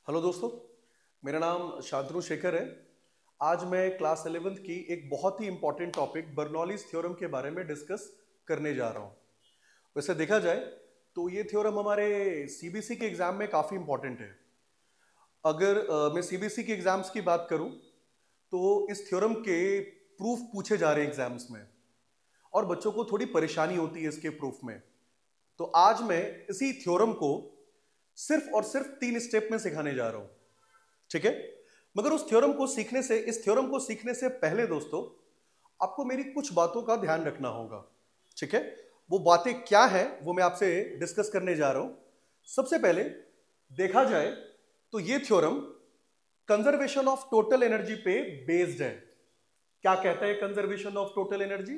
Hello दोस्तों, मेरा नाम शांतनु शेखर है। आज मैं क्लास 11th की एक बहुत ही इंपॉर्टेंट टॉपिक बर्नौलीज थ्योरम के बारे में डिस्कस करने जा रहा हूँ। वैसे देखा जाए तो ये थ्योरम हमारे सीबीएसई के एग्जाम में काफ़ी इंपॉर्टेंट है। अगर मैं सीबीएसई के एग्जाम्स की बात करूँ तो इस थ्योरम के प्रूफ पूछे जा रहे हैं एग्जाम्स में और बच्चों को थोड़ी परेशानी होती है इसके प्रूफ में। तो आज मैं इसी थ्योरम को सिर्फ और सिर्फ 3 स्टेप में सिखाने जा रहा हूं, ठीक है। मगर इस थ्योरम को सीखने से पहले दोस्तों आपको मेरी कुछ बातों का ध्यान रखना होगा, ठीक है। वो बातें क्या है वो मैं आपसे डिस्कस करने जा रहा हूं। सबसे पहले देखा जाए तो ये theorem conservation of total energy पे बेस्ड है। क्या कहता है कंजर्वेशन ऑफ टोटल एनर्जी?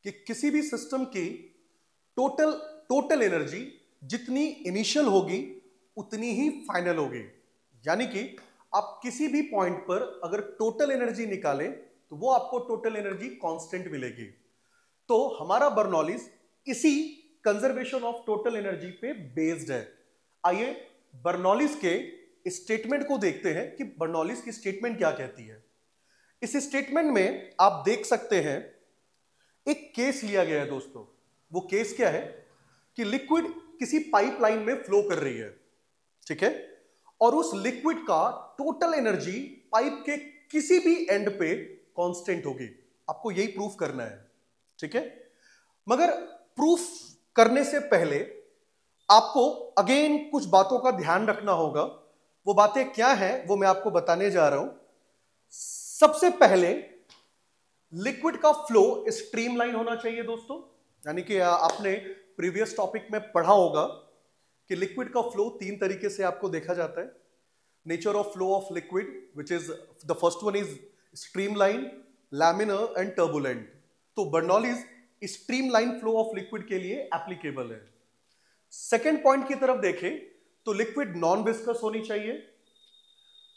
कि किसी भी सिस्टम की टोटल एनर्जी जितनी इनिशियल होगी उतनी ही फाइनल होगी। यानी कि आप किसी भी पॉइंट पर अगर टोटल एनर्जी निकालें तो वो आपको टोटल एनर्जी कांस्टेंट मिलेगी। तो हमारा बर्नौलीज इसी कंजर्वेशन ऑफ टोटल एनर्जी पे बेस्ड है। आइए बर्नौलीज के स्टेटमेंट को देखते हैं कि बर्नौलीज की स्टेटमेंट क्या कहती है। इस स्टेटमेंट में आप देख सकते हैं एक केस लिया गया है दोस्तों। वो केस क्या है कि लिक्विड किसी पाइपलाइन में फ्लो कर रही है, ठीक है, और उस लिक्विड का टोटल एनर्जी पाइप के किसी भी एंड पे कांस्टेंट होगी। आपको यही प्रूफ करना है, ठीक है। मगर प्रूफ करने से पहले आपको अगेन कुछ बातों का ध्यान रखना होगा। वो बातें क्या हैं वो मैं आपको बताने जा रहा हूं। सबसे पहले लिक्विड का फ्लो स्ट्रीमलाइन होना चाहिए दोस्तों। यानी कि आपने प्रीवियस टॉपिक में पढ़ा होगा कि लिक्विड का फ्लो 3 तरीके से आपको देखा जाता है। Nature of flow of liquid which is the first one is streamline, laminar and turbulent. तो Bernoulli's streamline flow of liquid के लिए एप्लीकेबल है। सेकेंड पॉइंट की तरफ देखें तो लिक्विड नॉन विस्कस होनी चाहिए।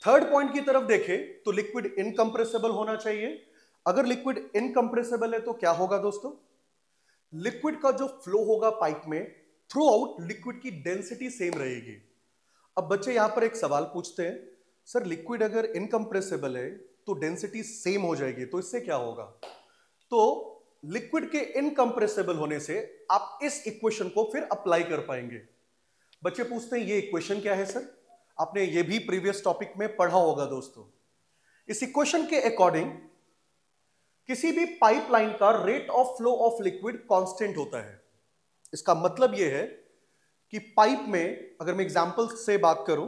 थर्ड पॉइंट की तरफ देखें तो लिक्विड इनकंप्रेसिबल होना चाहिए। अगर लिक्विड इनकंप्रेसिबल है तो क्या होगा दोस्तों? लिक्विड का जो फ्लो होगा पाइप में थ्रू आउट लिक्विड की डेंसिटी सेम रहेगी। अब बच्चे यहां पर एक सवाल पूछते हैं, सर लिक्विड अगर इनकंप्रेसिबल है तो डेंसिटी सेम हो जाएगी, तो इससे क्या होगा? तो लिक्विड के इनकंप्रेसिबल होने से आप इस इक्वेशन को फिर अप्लाई कर पाएंगे। बच्चे पूछते हैं ये इक्वेशन क्या है सर? आपने ये भी प्रीवियस टॉपिक में पढ़ा होगा दोस्तों। इस इक्वेशन के अकॉर्डिंग किसी भी पाइपलाइन का rate of flow of liquid constant होता है। इसका मतलब यह है कि पाइप में अगर मैं एग्जांपल से बात करूं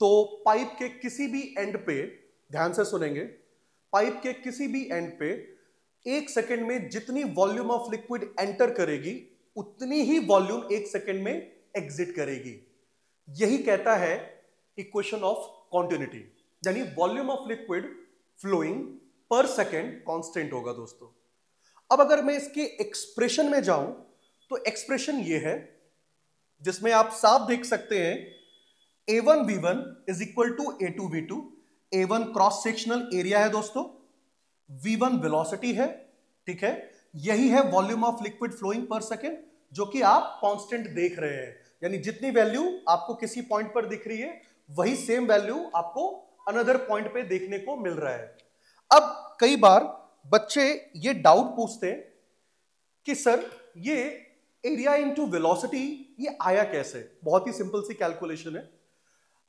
तो पाइप के किसी भी एंड पे, ध्यान से सुनेंगे, पाइप के किसी भी एंड पे 1 सेकेंड में जितनी वॉल्यूम ऑफ लिक्विड एंटर करेगी उतनी ही वॉल्यूम 1 सेकेंड में एग्जिट करेगी। यही कहता है इक्वेशन ऑफ कॉन्टिन्यूटी। यानी volume of liquid flowing per second constant होगा दोस्तों। अब अगर मैं इसके एक्सप्रेशन में जाऊं तो एक्सप्रेशन ये है जिसमें आप साफ देख सकते हैं A1V1 is equal to A2V2। A1 cross sectional area है दोस्तों, V1 वेलोसिटी है, ठीक है। यही है volume of liquid flowing per second जो कि आप कांस्टेंट देख रहे हैं। यानी जितनी वैल्यू आपको किसी पॉइंट पर दिख रही है वही सेम वैल्यू आपको अनदर पॉइंट पे देखने को मिल रहा है। अब कई बार बच्चे ये डाउट पूछते हैं कि सर ये एरिया इनटू वेलोसिटी ये आया कैसे? बहुत ही सिंपल सी कैलकुलेशन है।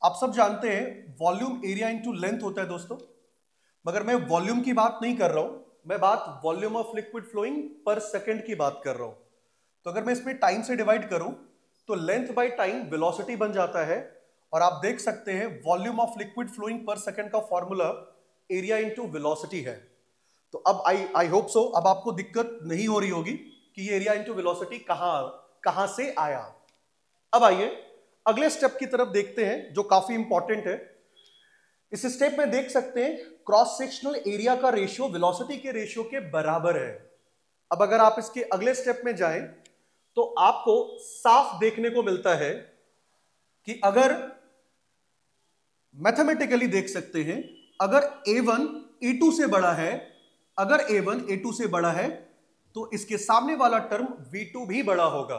आप सब जानते हैं वॉल्यूम एरिया इनटू लेंथ होता है दोस्तों। मगर मैं वॉल्यूम की बात नहीं कर रहा हूं, मैं बात volume of liquid flowing per second की बात कर रहा हूं। तो अगर मैं इसमें टाइम से डिवाइड करूं तो लेंथ बाय टाइम वेलोसिटी बन जाता है। और आप देख सकते हैं volume of liquid flowing per second का फॉर्मूला एरिया इनटू वेलोसिटी है। तो अब आई होप सो अब आपको दिक्कत नहीं हो रही होगी कि ये एरिया इनटू वेलोसिटी कहां से आया। अब आइए अगले स्टेप की तरफ देखते हैं जो काफी इंपॉर्टेंट है। इस स्टेप में देख सकते हैं क्रॉस सेक्शनल एरिया का रेशियो वेलोसिटी के रेशियो के बराबर है। अब अगर आप इसके अगले स्टेप में जाएं तो आपको साफ देखने को मिलता है कि अगर मैथमेटिकली देख सकते हैं अगर A1 A2 से बड़ा है, अगर A1 A2 से बड़ा है तो इसके सामने वाला टर्म V2 भी बड़ा होगा।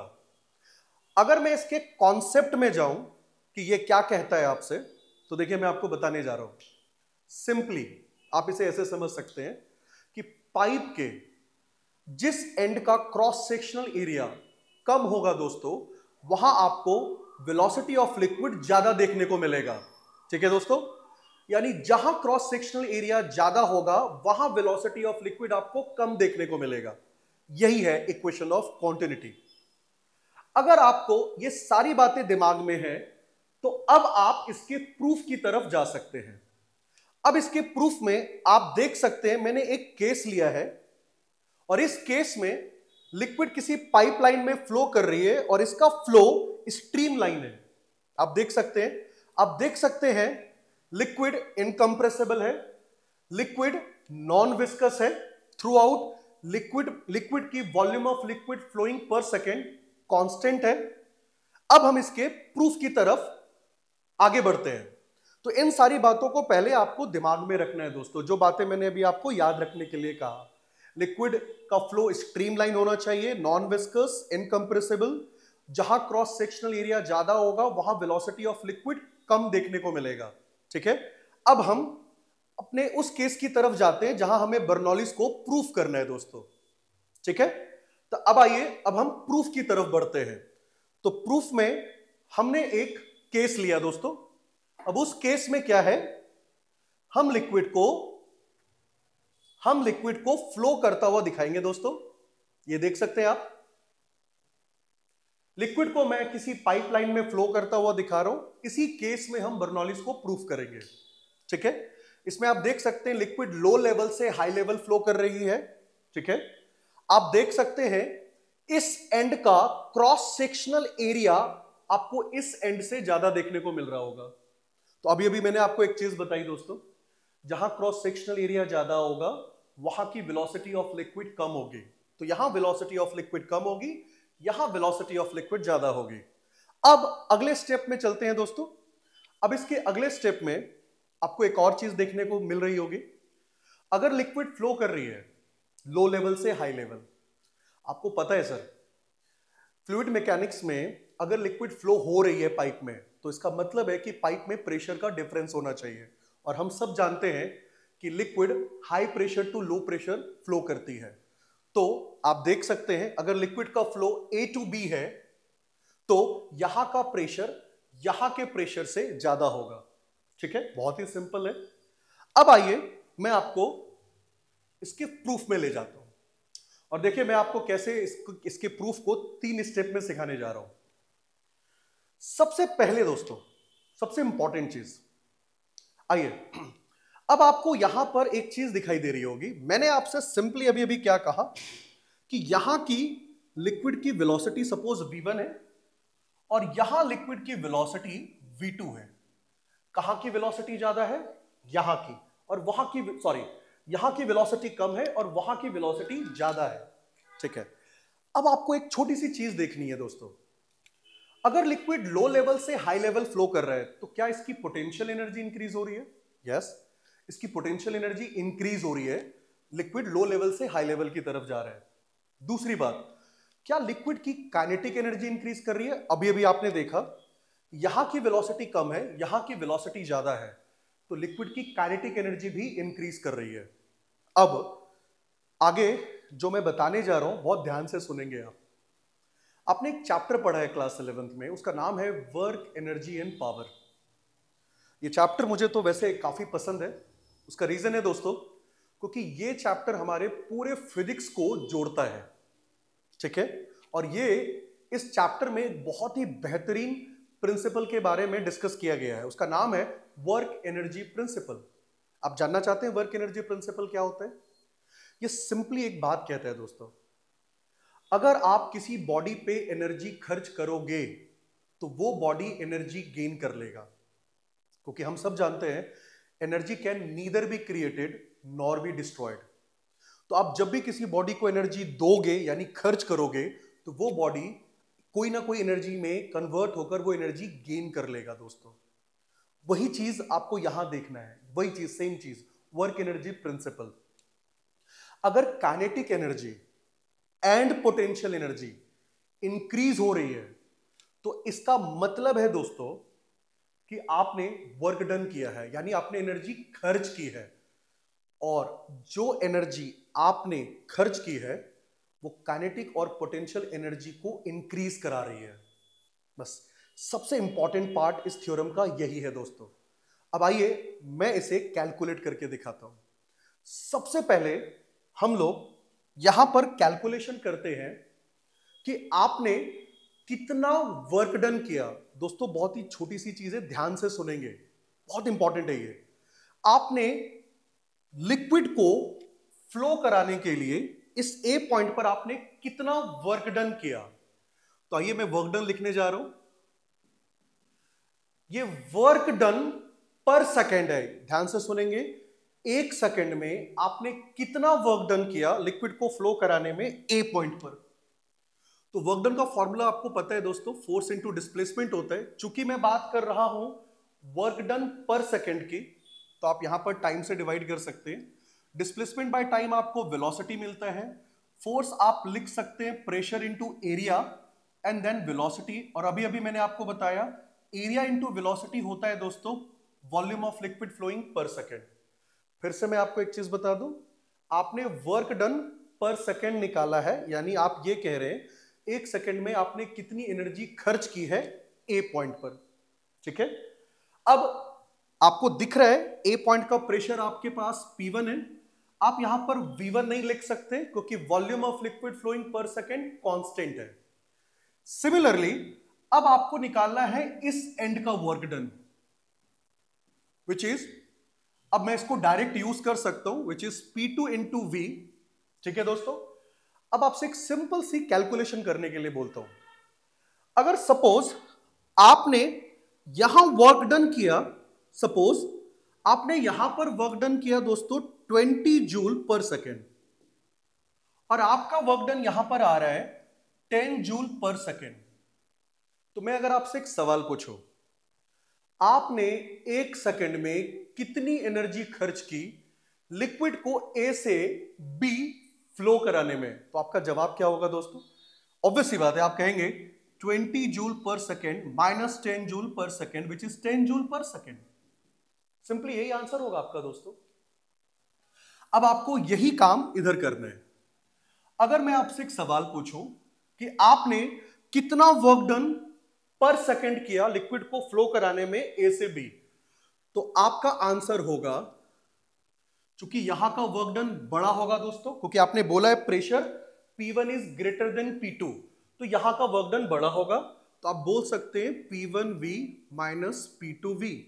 अगर मैं इसके कॉन्सेप्ट में जाऊं कि ये क्या कहता है आपसे, तो देखिए मैं आपको बताने जा रहा हूं। सिंपली आप इसे ऐसे समझ सकते हैं कि पाइप के जिस एंड का क्रॉस सेक्शनल एरिया कम होगा दोस्तों, वहां आपको वेलोसिटी ऑफ लिक्विड ज्यादा देखने को मिलेगा। ठीक है दोस्तों, यानी जहां क्रॉस सेक्शनल एरिया ज्यादा होगा वहां वेलोसिटी ऑफ लिक्विड आपको कम देखने को मिलेगा। यही है इक्वेशन ऑफ कॉन्टिन्यूटी। अगर आपको ये सारी बातें दिमाग में है तो अब आप इसके प्रूफ की तरफ जा सकते हैं। अब इसके प्रूफ में आप देख सकते हैं मैंने एक केस लिया है और इस केस में लिक्विड किसी पाइपलाइन में फ्लो कर रही है और इसका फ्लो स्ट्रीमलाइन है। आप देख सकते हैं लिक्विड इनकंप्रेसिबल है, लिक्विड नॉन विस्कस है थ्रू आउट, लिक्विड की volume of liquid flowing per second constant है। अब हम इसके प्रूफ की तरफ आगे बढ़ते हैं। तो इन सारी बातों को पहले आपको दिमाग में रखना है दोस्तों, जो बातें मैंने अभी आपको याद रखने के लिए कहा। लिक्विड का फ्लो स्ट्रीमलाइन होना चाहिए, नॉन विस्कस, इनकंप्रेसिबल, जहां क्रॉस सेक्शनल एरिया ज्यादा होगा वहां वेलोसिटी ऑफ लिक्विड कम देखने को मिलेगा। ठीक है, अब हम अपने उस केस की तरफ जाते हैं जहां हमें बर्नौलीज को प्रूफ करना है दोस्तों। ठीक है, तो अब आइए अब हम प्रूफ की तरफ बढ़ते हैं। तो प्रूफ में हमने एक केस लिया दोस्तों। अब उस केस में क्या है, हम लिक्विड को फ्लो करता हुआ दिखाएंगे दोस्तों। ये देख सकते हैं आप, लिक्विड को मैं किसी पाइपलाइन में फ्लो करता हुआ दिखा रहा हूं। इसी केस में हम बर्नौलीज को प्रूफ करेंगे। ठीक है, इसमें आप देख सकते हैं लिक्विड लो लेवल से हाई लेवल फ्लो कर रही है। ठीक है, आप देख सकते हैं इस एंड का क्रॉस सेक्शनल एरिया आपको इस एंड से ज्यादा देखने को मिल रहा होगा। तो अभी अभी मैंने आपको एक चीज बताई दोस्तों, जहां क्रॉस सेक्शनल एरिया ज्यादा होगा वहां की वेलोसिटी ऑफ लिक्विड कम होगी। तो यहां वेलोसिटी ऑफ लिक्विड कम होगी, यहां वेलोसिटी ऑफ लिक्विड ज्यादा होगी। अब अगले स्टेप में चलते हैं दोस्तों। अब इसके अगले स्टेप में आपको एक और चीज देखने को मिल रही होगी। अगर लिक्विड फ्लो कर रही है लो लेवल से हाई लेवल, आपको पता है सर फ्लूइड मैकेनिक्स में अगर लिक्विड फ्लो हो रही है पाइप में तो इसका मतलब है कि पाइप में प्रेशर का डिफरेंस होना चाहिए। और हम सब जानते हैं कि liquid high pressure to low pressure flow करती है। तो आप देख सकते हैं अगर लिक्विड का फ्लो A टू B है तो यहां का प्रेशर यहां के प्रेशर से ज्यादा होगा। ठीक है, बहुत ही सिंपल है। अब आइए मैं आपको इसके प्रूफ में ले जाता हूं और देखिए मैं आपको कैसे इसके प्रूफ को 3 स्टेप में सिखाने जा रहा हूं। सबसे पहले दोस्तों, सबसे इंपॉर्टेंट चीज, आइए अब आपको यहां पर एक चीज दिखाई दे रही होगी। मैंने आपसे सिंपली अभी अभी क्या कहा कि यहां की लिक्विड की वेलोसिटी सपोज v1 है और यहां लिक्विड की वेलोसिटी v2 है। कहां की वेलोसिटी ज्यादा है, यहां की, और वहां की यहां की वेलोसिटी कम है और वहां की वेलोसिटी ज्यादा है। ठीक है, अब आपको एक छोटी सी चीज देखनी है दोस्तों। अगर लिक्विड लो लेवल से हाई लेवल फ्लो कर रहा है तो क्या इसकी पोटेंशियल एनर्जी इंक्रीज हो रही है? यस, इसकी पोटेंशियल एनर्जी इंक्रीज हो रही है। लिक्विड लो लेवल से हाई लेवल की तरफ जा रहा है। दूसरी बात, क्या लिक्विड की काइनेटिक एनर्जी इंक्रीज कर रही है? अभी अभी आपने देखा यहां की वेलोसिटी कम है, यहां की वेलोसिटी ज्यादा है, तो लिक्विड की काइनेटिक एनर्जी भी इंक्रीज कर रही है। अब आगे जो मैं बताने जा रहा हूं बहुत ध्यान से सुनेंगे आप। आपने एक चैप्टर पढ़ा है क्लास 11th में, उसका नाम है वर्क, एनर्जी एंड पावर। ये चैप्टर मुझे तो वैसे काफी पसंद है। उसका रीजन है दोस्तों क्योंकि ये चैप्टर हमारे पूरे फिजिक्स को जोड़ता है। ठीक है, और ये इस चैप्टर में एक बहुत ही बेहतरीन प्रिंसिपल के बारे में डिस्कस किया गया है। उसका नाम है वर्क एनर्जी प्रिंसिपल। आप जानना चाहते हैं वर्क एनर्जी प्रिंसिपल क्या होता है? ये सिंपली एक बात कहता है दोस्तों, अगर आप किसी बॉडी पे एनर्जी खर्च करोगे तो वो बॉडी एनर्जी गेन कर लेगा। क्योंकि हम सब जानते हैं energy can neither be created nor be destroyed. तो आप जब भी किसी बॉडी को एनर्जी दोगे यानी खर्च करोगे तो वो बॉडी कोई ना कोई एनर्जी में कन्वर्ट होकर वो एनर्जी गेन कर लेगा दोस्तों। वही चीज आपको यहां देखना है, वही चीज, सेम चीज, वर्क एनर्जी प्रिंसिपल। अगर kinetic energy and potential energy increase हो रही है तो इसका मतलब है दोस्तों कि आपने वर्क डन किया है, यानी आपने एनर्जी खर्च की है, और जो एनर्जी आपने खर्च की है वो काइनेटिक और पोटेंशियल एनर्जी को इंक्रीज करा रही है। बस सबसे इंपॉर्टेंट पार्ट इस थ्योरम का यही है दोस्तों। अब आइए मैं इसे कैलकुलेट करके दिखाता हूं। सबसे पहले हम लोग यहां पर कैलकुलेशन करते हैं कि आपने कितना वर्क डन किया। दोस्तों बहुत ही छोटी सी चीज है, ध्यान से सुनेंगे, बहुत इंपॉर्टेंट है ये। आपने लिक्विड को फ्लो कराने के लिए इस ए पॉइंट पर आपने कितना वर्क डन किया। तो आइए मैं वर्क डन लिखने जा रहा हूं। ये वर्क डन पर सेकेंड है, ध्यान से सुनेंगे। एक सेकेंड में आपने कितना वर्क डन किया लिक्विड को फ्लो कराने में ए पॉइंट पर। तो वर्क डन का फॉर्मूला आपको पता है दोस्तों, फोर्स इनटू डिस्प्लेसमेंट होता है। चूंकि मैं बात कर रहा हूं वर्क डन पर सेकेंड की, तो आप यहां पर टाइम से डिवाइड कर सकते हैं। डिस्प्लेसमेंट बाय टाइम आपको वेलोसिटी मिलता है। फोर्स आप लिख सकते हैं pressure into area and then velocity. और अभी अभी मैंने आपको बताया एरिया इनटू वेलोसिटी होता है दोस्तों volume of liquid flowing per second. फिर से मैं आपको एक चीज बता दूं, आपने वर्क डन पर सेकेंड निकाला है, यानी आप ये कह रहे हैं एक सेकेंड में आपने कितनी एनर्जी खर्च की है ए पॉइंट पर। ठीक है, अब आपको दिख रहा है ए पॉइंट का प्रेशर आपके पास P1 है। आप यहां पर V1 नहीं लिख सकते क्योंकि volume of liquid flowing per second constant है। सिमिलरली अब आपको निकालना है इस एंड का वर्क डन, विच इज, अब मैं इसको डायरेक्ट यूज कर सकता हूं, which is P2 into V। ठीक है दोस्तों, अब आपसे एक सिंपल सी कैलकुलेशन करने के लिए बोलता हूं। अगर सपोज आपने यहां वर्क डन किया, सपोज आपने यहां पर वर्क डन किया दोस्तों 20 जूल पर सेकेंड, और आपका वर्क डन यहां पर आ रहा है 10 जूल पर सेकेंड। तो मैं अगर आपसे एक सवाल पूछूं, आपने एक सेकेंड में कितनी एनर्जी खर्च की लिक्विड को ए से बी फ्लो कराने में, तो आपका जवाब क्या होगा दोस्तों? ऑब्वियस सी बात है, आप कहेंगे 20 जूल पर सेकेंड माइनस 10 जूल पर सेकेंड विच इज 10 जूल पर सेकेंड। सिंपली यही आंसर होगा आपका दोस्तों। अब आपको यही काम इधर करना है। अगर मैं आपसे एक सवाल पूछूं कि आपने कितना वर्क डन पर सेकेंड किया लिक्विड को फ्लो कराने में ए से बी, तो आपका आंसर होगा, चूंकि यहां का वर्क डन बड़ा होगा दोस्तों, क्योंकि आपने बोला है pressure P1 is greater than P2, तो यहां का वर्क डन बड़ा होगा। तो आप बोल सकते हैं P1V माइनस P2V।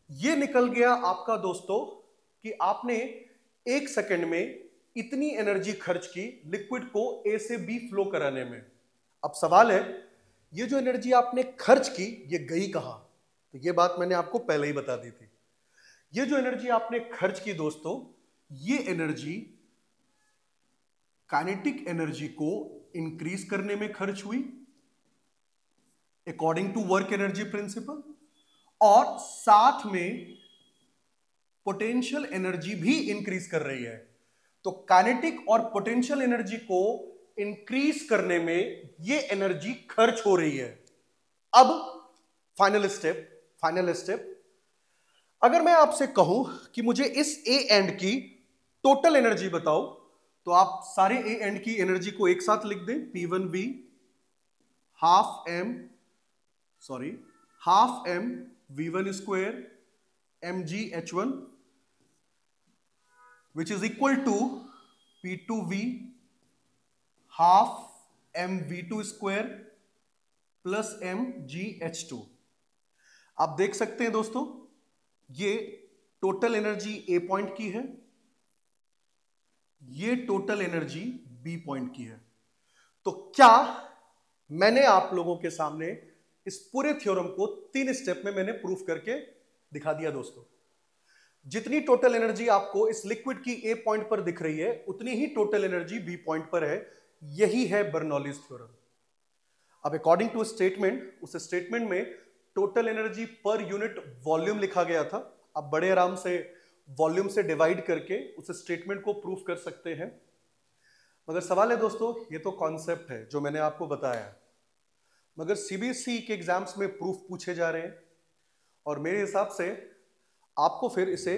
ये निकल गया आपका दोस्तों कि आपने एक सेकेंड में इतनी एनर्जी खर्च की लिक्विड को ए से बी फ्लो कराने में। अब सवाल है, ये जो एनर्जी आपने खर्च की ये गई कहां? तो ये बात मैंने आपको पहले ही बता दी थी। ये जो एनर्जी आपने खर्च की दोस्तों, ये एनर्जी काइनेटिक एनर्जी को इंक्रीज करने में खर्च हुई according to work energy principle, और साथ में पोटेंशियल एनर्जी भी इंक्रीज कर रही है। तो काइनेटिक और पोटेंशियल एनर्जी को इंक्रीज करने में ये एनर्जी खर्च हो रही है। अब फाइनल स्टेप, अगर मैं आपसे कहूं कि मुझे इस ए एंड की टोटल एनर्जी बताओ, तो आप सारे ए एंड की एनर्जी को एक साथ लिख दें। P1V half m V1 square mgH1 which is equal to P2V half m V2 square plus mgH2। आप देख सकते हैं दोस्तों, ये टोटल एनर्जी ए पॉइंट की है, ये टोटल एनर्जी बी पॉइंट की है। तो क्या मैंने आप लोगों के सामने इस पूरे थ्योरम को 3 स्टेप में मैंने प्रूफ करके दिखा दिया दोस्तों। जितनी टोटल एनर्जी आपको इस लिक्विड की ए पॉइंट पर दिख रही है, उतनी ही टोटल एनर्जी बी पॉइंट पर है। यही है बर्नौलीज थ्योरम। अब अकॉर्डिंग टू स्टेटमेंट, उस स्टेटमेंट में total energy per unit volume लिखा गया था। आप बड़े आराम से वॉल्यूम से डिवाइड करके उस स्टेटमेंट को प्रूफ कर सकते हैं। मगर सवाल है दोस्तों, ये तो कॉन्सेप्ट है जो मैंने आपको बताया, मगर सीबीएसई के एग्जाम्स में प्रूफ पूछे जा रहे हैं, और मेरे हिसाब से आपको फिर इसे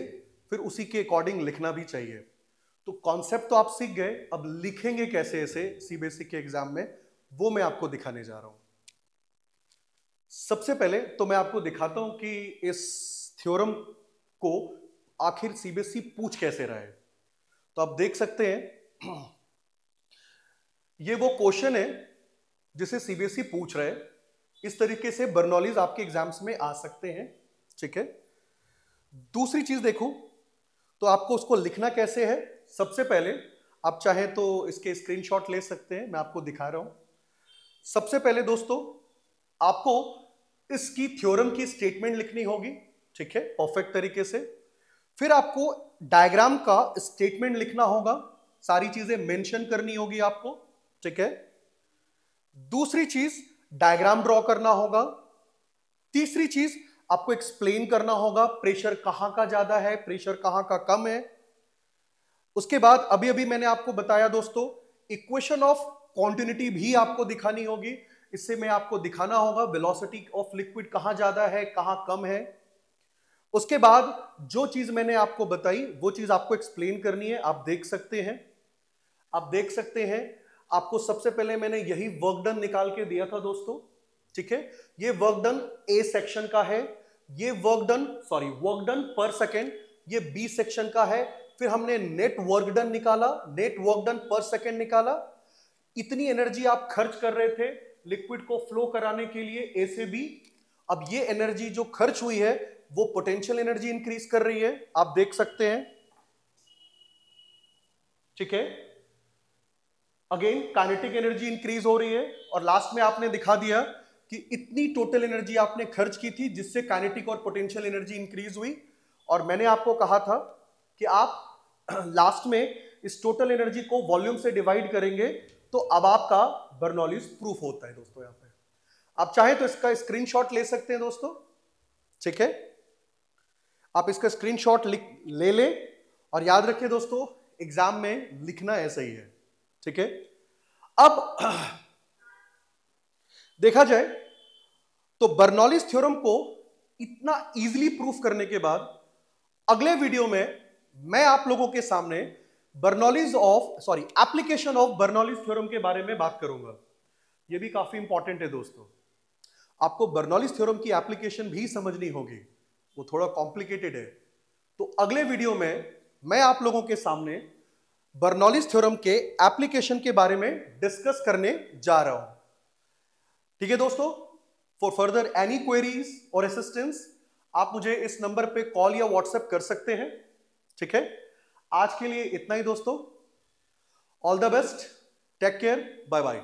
फिर उसी के अकॉर्डिंग लिखना भी चाहिए। तो कॉन्सेप्ट तो आप सीख गए, अब लिखेंगे कैसे इसे सीबीएसई के एग्जाम में, वो मैं आपको दिखाने जा रहा हूं। सबसे पहले तो मैं आपको दिखाता हूं कि इस थ्योरम को आखिर सीबीएसई पूछ कैसे रहा है। तो आप देख सकते हैं ये वो क्वेश्चन है जिसे सीबीएसई पूछ रहा है। इस तरीके से बर्नौलीज आपके एग्जाम्स में आ सकते हैं, ठीक है। दूसरी चीज देखो तो आपको उसको लिखना कैसे है। सबसे पहले आप चाहें तो इसके स्क्रीनशॉट ले सकते हैं, मैं आपको दिखा रहा हूं। सबसे पहले दोस्तों आपको इसकी थ्योरम की स्टेटमेंट लिखनी होगी, ठीक है, परफेक्ट तरीके से। फिर आपको डायग्राम का स्टेटमेंट लिखना होगा, सारी चीजें मेंशन करनी होगी आपको, ठीक है। दूसरी चीज डायग्राम ड्रॉ करना होगा। तीसरी चीज आपको एक्सप्लेन करना होगा प्रेशर कहां का ज्यादा है, प्रेशर कहां का कम है। उसके बाद अभी अभी मैंने आपको बताया दोस्तों, इक्वेशन ऑफ कॉन्टिन्यूटी भी आपको दिखानी होगी। इससे मैं आपको दिखाना होगा वेलोसिटी ऑफ लिक्विड कहां ज्यादा है, कहां कम है। उसके बाद जो चीज मैंने आपको बताई वो चीज आपको एक्सप्लेन करनी है। आप देख सकते हैं, आप देख सकते हैं, आपको सबसे पहले मैंने यही वर्क डन निकाल के दिया था दोस्तों, ठीक है। ये वर्क डन ए सेक्शन का है, ये वर्क डन पर सेकेंड ये बी सेक्शन का है। फिर हमने नेट वर्क डन निकाला, नेट वर्क डन पर सेकेंड निकाला। इतनी एनर्जी आप खर्च कर रहे थे लिक्विड को फ्लो कराने के लिए ए से बी। अब ये एनर्जी जो खर्च हुई है वो पोटेंशियल एनर्जी इंक्रीज कर रही है, आप देख सकते हैं, ठीक है। अगेन काइनेटिक एनर्जी इंक्रीज हो रही है और लास्ट में आपने दिखा दिया कि इतनी टोटल एनर्जी आपने खर्च की थी जिससे काइनेटिक और पोटेंशियल एनर्जी इंक्रीज हुई। और मैंने आपको कहा था कि आप लास्ट में इस टोटल एनर्जी को वॉल्यूम से डिवाइड करेंगे तो अब आपका बर्नौलीज प्रूफ होता है दोस्तों। यहां पे आप चाहें तो इसका स्क्रीनशॉट ले सकते हैं दोस्तों, ठीक है। आप इसका स्क्रीनशॉट ले लें और याद रखिए दोस्तों एग्जाम में लिखना ऐसा ही है, ठीक है। अब देखा जाए तो बर्नौलीज थ्योरम को इतना इजीली प्रूफ करने के बाद अगले वीडियो में मैं आप लोगों के सामने एप्लीकेशन ऑफ बर्नौलीज थ्योरम के बारे में बात करूंगा। यह भी काफी इंपॉर्टेंट है दोस्तों, आपको बर्नौलीज थ्योरम की एप्लीकेशन भी समझनी होगी, वो थोड़ा कॉम्प्लिकेटेड है। तो अगले वीडियो में मैं आप लोगों के सामने बर्नौलीज थ्योरम के एप्लीकेशन के बारे में डिस्कस करने जा रहा हूं, ठीक है दोस्तों। फॉर फर्दर एनी क्वेरीज और असिस्टेंस आप मुझे इस नंबर पे कॉल या व्हाट्सएप कर सकते हैं, ठीक है। आज के लिए इतना ही दोस्तों, all the best, take care, bye bye.